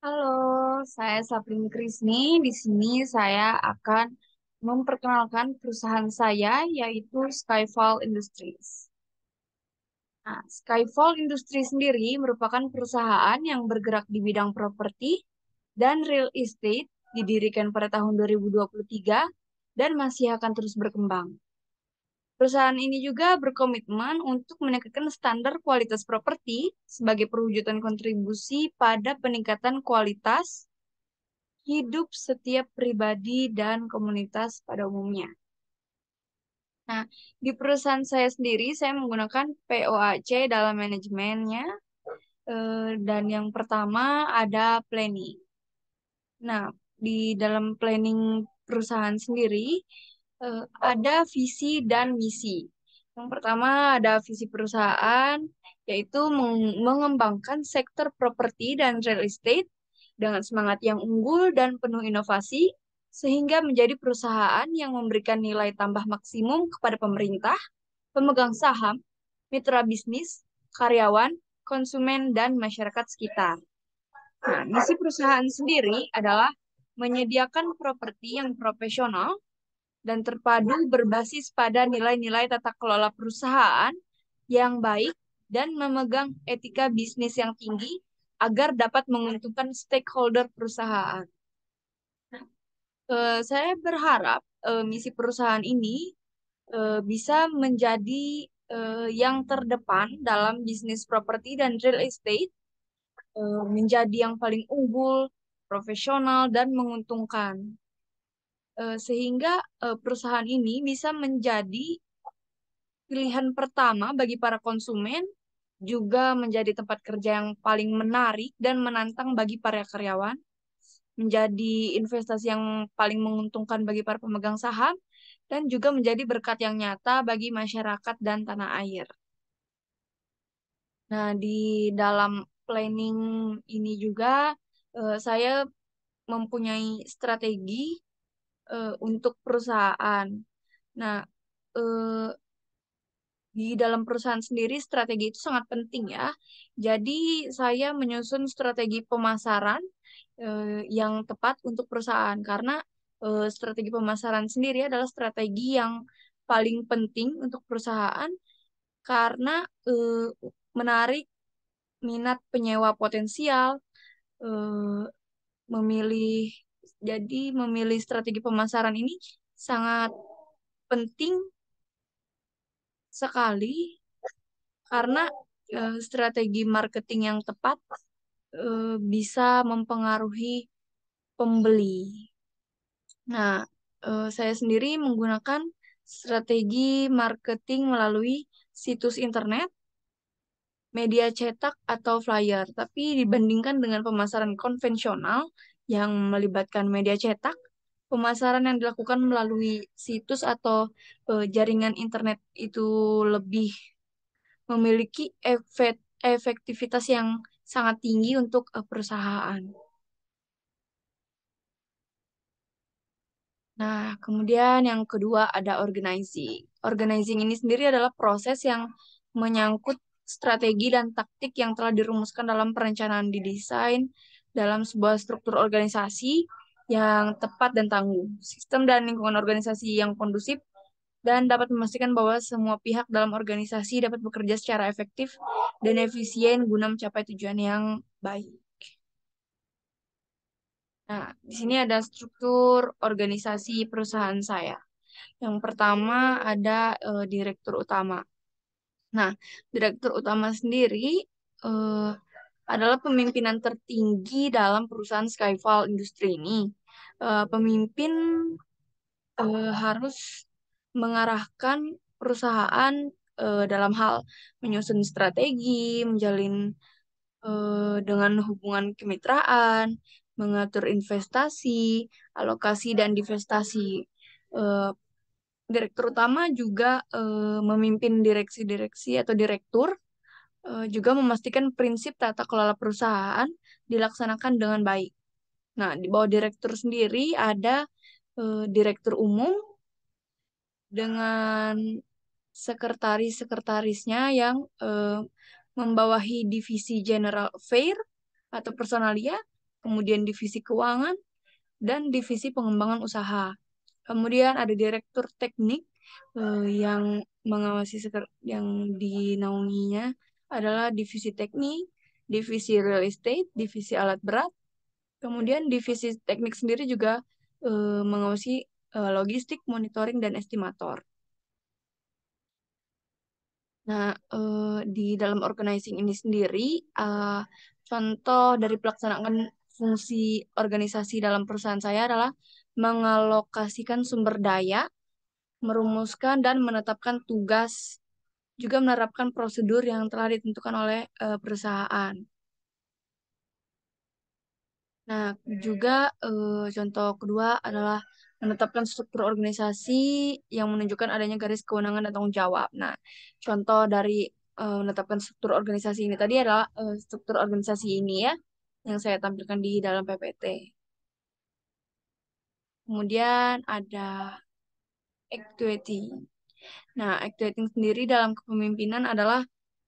Halo, saya Saprin Krisni. Di sini saya akan memperkenalkan perusahaan saya, yaitu Skyfall Industries. Nah, Skyfall Industries sendiri merupakan perusahaan yang bergerak di bidang properti dan real estate, didirikan pada tahun 2023 dan masih akan terus berkembang. Perusahaan ini juga berkomitmen untuk meningkatkan standar kualitas properti sebagai perwujudan kontribusi pada peningkatan kualitas hidup setiap pribadi dan komunitas pada umumnya. Nah, di perusahaan saya sendiri, saya menggunakan POAC dalam manajemennya. Dan yang pertama ada planning. Nah, di dalam planning perusahaan sendiri, ada visi dan misi. Yang pertama ada visi perusahaan, yaitu mengembangkan sektor properti dan real estate dengan semangat yang unggul dan penuh inovasi, sehingga menjadi perusahaan yang memberikan nilai tambah maksimum kepada pemerintah, pemegang saham, mitra bisnis, karyawan, konsumen, dan masyarakat sekitar. Nah, misi perusahaan sendiri adalah menyediakan properti yang profesional dan terpadu berbasis pada nilai-nilai tata kelola perusahaan yang baik dan memegang etika bisnis yang tinggi agar dapat menguntungkan stakeholder perusahaan. Saya berharap misi perusahaan ini bisa menjadi yang terdepan dalam bisnis properti dan real estate, menjadi yang paling unggul, profesional, dan menguntungkan. Sehingga perusahaan ini bisa menjadi pilihan pertama bagi para konsumen, juga menjadi tempat kerja yang paling menarik dan menantang bagi para karyawan, menjadi investasi yang paling menguntungkan bagi para pemegang saham, dan juga menjadi berkat yang nyata bagi masyarakat dan tanah air. Nah, di dalam planning ini juga saya mempunyai strategi untuk perusahaan. Nah, eh, di dalam perusahaan sendiri strategi itu sangat penting ya. Jadi saya menyusun strategi pemasaran yang tepat untuk perusahaan karena strategi pemasaran sendiri adalah strategi yang paling penting untuk perusahaan karena eh, menarik minat penyewa potensial, eh, memilih memilih strategi pemasaran ini sangat penting sekali karena strategi marketing yang tepat bisa mempengaruhi pembeli. Nah, saya sendiri menggunakan strategi marketing melalui situs internet, media cetak, atau flyer. Tapi dibandingkan dengan pemasaran konvensional yang melibatkan media cetak, pemasaran yang dilakukan melalui situs atau jaringan internet itu lebih memiliki efektivitas yang sangat tinggi untuk perusahaan. Nah, kemudian yang kedua ada organizing. Organizing ini sendiri adalah proses yang menyangkut strategi dan taktik yang telah dirumuskan dalam perencanaan didesain dalam sebuah struktur organisasi yang tepat dan tangguh. Sistem dan lingkungan organisasi yang kondusif dan dapat memastikan bahwa semua pihak dalam organisasi dapat bekerja secara efektif dan efisien guna mencapai tujuan yang baik. Nah, di sini ada struktur organisasi perusahaan saya. Yang pertama ada direktur utama. Nah, direktur utama sendiri eh, adalah pemimpinan tertinggi dalam perusahaan Skyfall Industri ini. Pemimpin harus mengarahkan perusahaan dalam hal menyusun strategi, menjalin dengan hubungan kemitraan, mengatur investasi, alokasi dan divestasi. Eh, Direktur utama juga memimpin direksi-direksi atau direktur, juga memastikan prinsip tata kelola perusahaan dilaksanakan dengan baik. Nah, di bawah direktur sendiri ada direktur umum dengan sekretaris-sekretarisnya yang membawahi divisi General Affair atau personalia, kemudian divisi keuangan, dan divisi pengembangan usaha. Kemudian ada direktur teknik yang mengawasi yang dinaunginya adalah divisi teknik, divisi real estate, divisi alat berat. Kemudian divisi teknik sendiri juga mengawasi logistik, monitoring, dan estimator. Nah, di dalam organizing ini sendiri, eh, contoh dari pelaksanaan fungsi organisasi dalam perusahaan saya adalah mengalokasikan sumber daya, merumuskan dan menetapkan tugas, juga menerapkan prosedur yang telah ditentukan oleh perusahaan. Nah, juga contoh kedua adalah menetapkan struktur organisasi yang menunjukkan adanya garis kewenangan dan tanggung jawab. Nah, contoh dari menetapkan struktur organisasi ini tadi adalah struktur organisasi ini ya, yang saya tampilkan di dalam PPT. Kemudian ada actuating. Nah, actuating sendiri dalam kepemimpinan adalah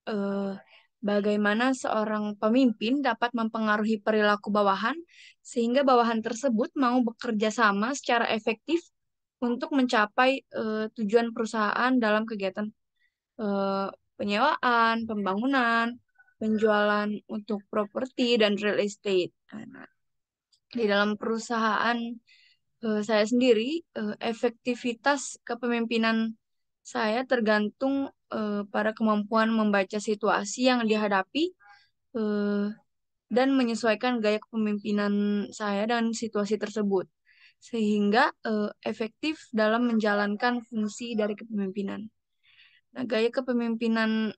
eh, bagaimana seorang pemimpin dapat mempengaruhi perilaku bawahan sehingga bawahan tersebut mau bekerja sama secara efektif untuk mencapai tujuan perusahaan dalam kegiatan eh, penyewaan, pembangunan, penjualan untuk properti dan real estate. Nah, di dalam perusahaan saya sendiri, efektivitas kepemimpinan saya tergantung pada kemampuan membaca situasi yang dihadapi eh, dan menyesuaikan gaya kepemimpinan saya dan situasi tersebut, sehingga efektif dalam menjalankan fungsi dari kepemimpinan. Nah, gaya kepemimpinan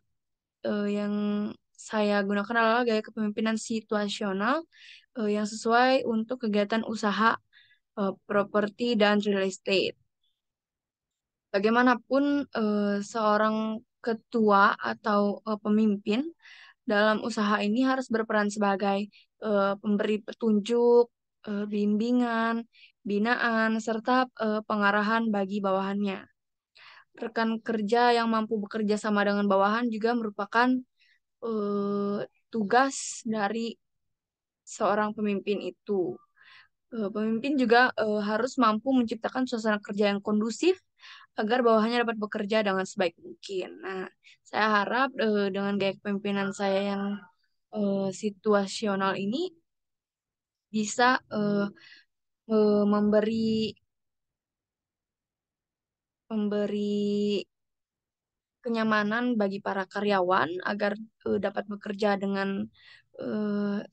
yang saya gunakan adalah gaya kepemimpinan situasional yang sesuai untuk kegiatan usaha properti dan real estate. Bagaimanapun seorang ketua atau pemimpin dalam usaha ini harus berperan sebagai pemberi petunjuk, bimbingan, binaan, serta pengarahan bagi bawahannya. Rekan kerja yang mampu bekerja sama dengan bawahan juga merupakan tugas dari seorang pemimpin itu. Pemimpin juga harus mampu menciptakan suasana kerja yang kondusif agar bawahannya dapat bekerja dengan sebaik mungkin. Nah, saya harap dengan gaya kepemimpinan saya yang situasional ini bisa memberi memberi kenyamanan bagi para karyawan agar dapat bekerja dengan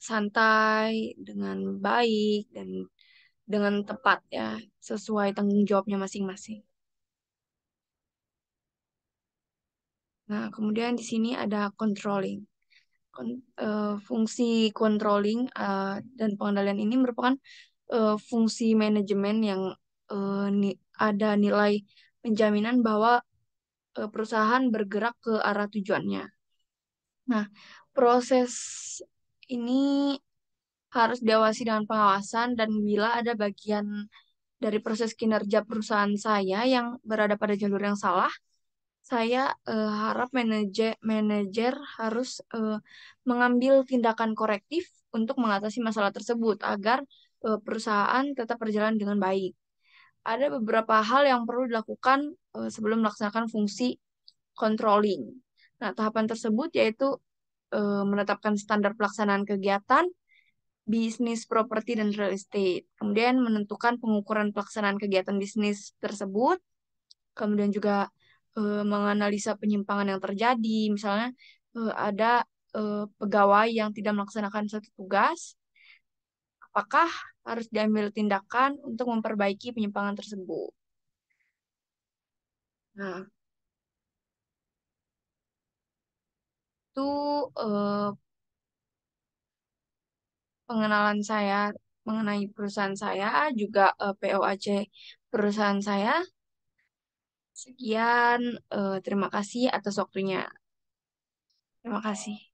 santai, dengan baik, dan dengan tepat ya, sesuai tanggung jawabnya masing-masing. Nah, kemudian di sini ada controlling. Fungsi controlling dan pengendalian ini merupakan fungsi manajemen yang ada nilai penjaminan bahwa perusahaan bergerak ke arah tujuannya. Nah, proses ini harus diawasi dengan pengawasan dan bila ada bagian dari proses kinerja perusahaan saya yang berada pada jalur yang salah, saya harap manajer harus mengambil tindakan korektif untuk mengatasi masalah tersebut agar perusahaan tetap berjalan dengan baik. Ada beberapa hal yang perlu dilakukan sebelum melaksanakan fungsi controlling. Nah, tahapan tersebut yaitu menetapkan standar pelaksanaan kegiatan, bisnis properti dan real estate. Kemudian menentukan pengukuran pelaksanaan kegiatan bisnis tersebut. Kemudian juga menganalisa penyimpangan yang terjadi. Misalnya ada pegawai yang tidak melaksanakan satu tugas, apakah harus diambil tindakan untuk memperbaiki penyimpangan tersebut. Nah, itu eh, pengenalan saya mengenai perusahaan saya, juga POAC perusahaan saya. Sekian, terima kasih atas waktunya. Terima kasih.